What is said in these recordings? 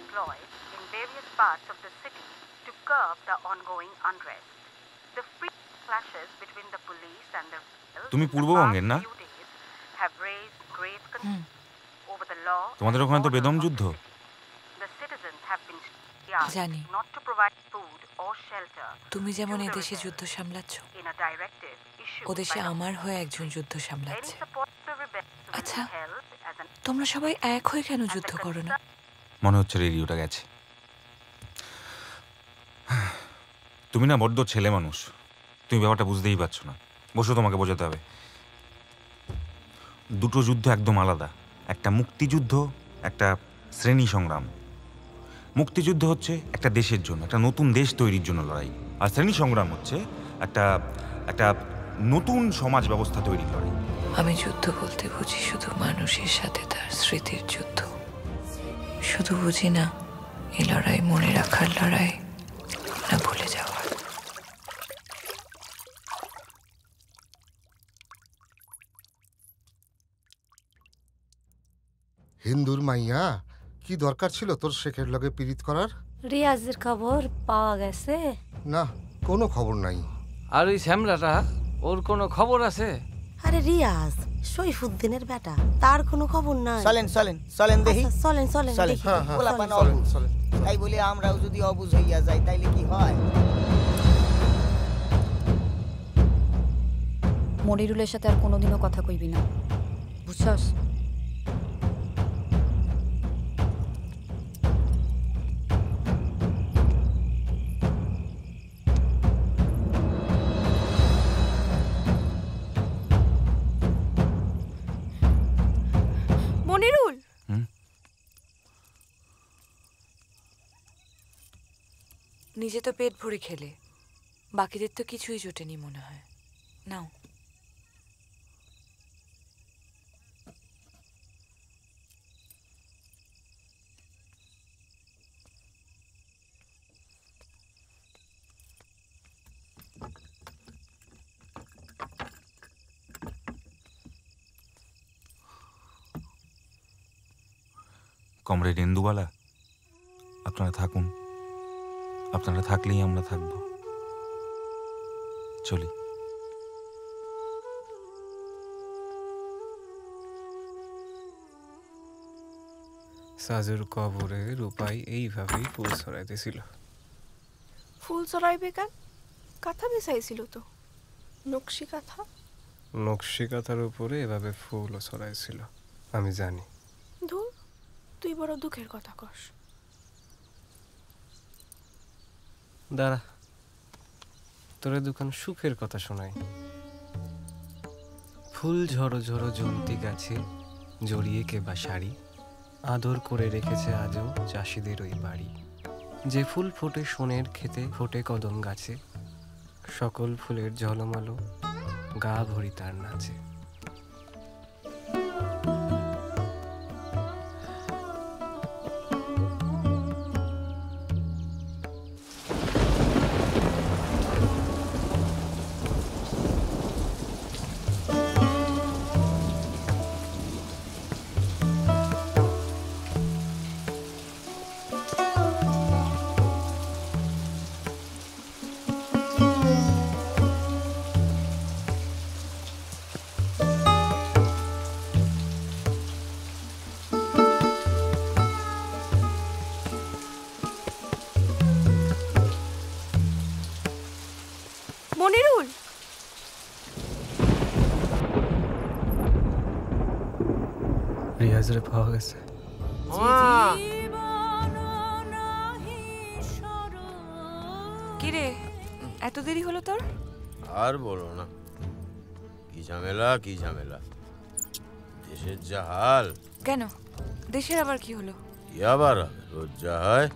deployed in various parts of the city to curb the ongoing unrest. The frequent clashes between the police and the তুমি পূর্ববঙ্গের না? have raised grave concerns over the law. তোমাদের ওখানে তো বেদম যুদ্ধ। The citizens have been জানি not to provide food or shelter. তুমি যেমন এদেশে যুদ্ধ সামলাচ্ছ, In a directive issued ও দেশে by the আমার হয়ে একজন যুদ্ধ সামলাচ্ছে। any support to rebels will be আচ্ছা, held as an তোমরা সবাই এক হয়ে কেন যুদ্ধ করো না? মনে হচ্ছে রেডিওটা গেছে। তুমি না বড্ড ছেলে মানুষ, তুমি ব্যাপারটা বুঝতেই পারছো না। বসো, তোমাকে বোঝাতে হবে। দুটো যুদ্ধ একদম আলাদা। একটা মুক্তিযুদ্ধ, একটা শ্রেণী সংগ্রাম। মুক্তিযুদ্ধ হচ্ছে একটা দেশের জন্য, একটা নতুন দেশ তৈরির জন্য লড়াই, আর শ্রেণী সংগ্রাম হচ্ছে একটা একটা নতুন সমাজ ব্যবস্থা তৈরির লড়াই। আমি যুদ্ধ বলতে বুঝি শুধু মানুষের সাথে তার স্মৃতির যুদ্ধ। শুধু বুঝি না এই লড়াই মনে রাখার লড়াই, না ভুলে যাওয়ার। হিন্দুর মাইয়া, কি দরকার ছিল তোর শেখের লগে পীড়িত করার? রিয়াজের খবর পাওয়া গেছে? না, কোনো খবর নাই। আর ওই শ্যামলাটা, ওর কোনো খবর আছে? আরে রিয়াজ সৈফুদ্দিনের বেটা, তার কোনো খবর নাই। চলেন চলেন চলেন দেখি। আচ্ছা, চলেন চলেন চলেন। দেখি। হ্যাঁ, হ্যাঁ, পোলাপান চলেন, অবুঝ। চলেন। তাই বলে আমরাও যদি অবুঝ হইয়া যাই তাইলে কি হয়? মনিরুলের সাথে আর কোনোদিনও কথা কইবি না, বুঝছস? মনিরুল, নিজে তো পেট ভরে খেলে, বাকিদের তো কিছুই জোটেনি মনে হয়। নাও। কমরেড ইন্দুবালা, আপনারা থাকুন। আপনারা থাকলেই আমরা থাকব। চলি। সাজুর কবরে রূপাই এইভাবেই ফুল ছড়াইতেছিল। ফুল ছড়াইবে কেন? কাঁথা বিছাইছিল তো, নকশি কাঁথা। নকশি কাঁথার উপরে এভাবে ফুলও ছড়াইছিল, আমি জানি। ধুর, তুই বড় দুঃখের কথা কস। দাঁড়া, তোরে দুখান সুখের কথা শোনাই। ফুল ঝড়ো ঝড়ো জন্তি গাছে জড়িয়ে কেবা শাড়ি, আদর করে রেখেছে আজও চাষিদের ওই বাড়ি। যে ফুল ফোটে সোনের ক্ষেতে, ফোটে কদম গাছে, সকল ফুলের ঝলমলো গা ভরি তার নাচে। মনিরুল, রিয়াজরে পাওয়া গেছে। কিরে, এত দেরি হলো তোর? আর বলো না, কি ঝামেলা কি ঝামেলা, দেশের যা হাল। কেন, দেশের আবার কি হলো? কি আবার রোজ যা হয়।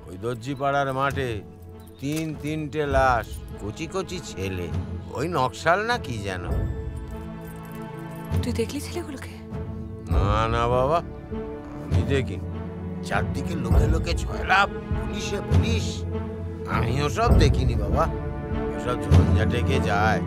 ওই দর্জি পাড়ার মাঠে তিনটে লাশ, কচি কচি ছেলে, ওই নকশাল না কি যেন। তুই দেখলি ছেলেগুলোকে? না না বাবা, আমি দেখিনি। চারদিকে লোকে লোকে ছয়লাভ, পুলিশে পুলিশ। আমি ওসব দেখিনি বাবা, ওসব ঝঞ্ঝাটে কে যায়।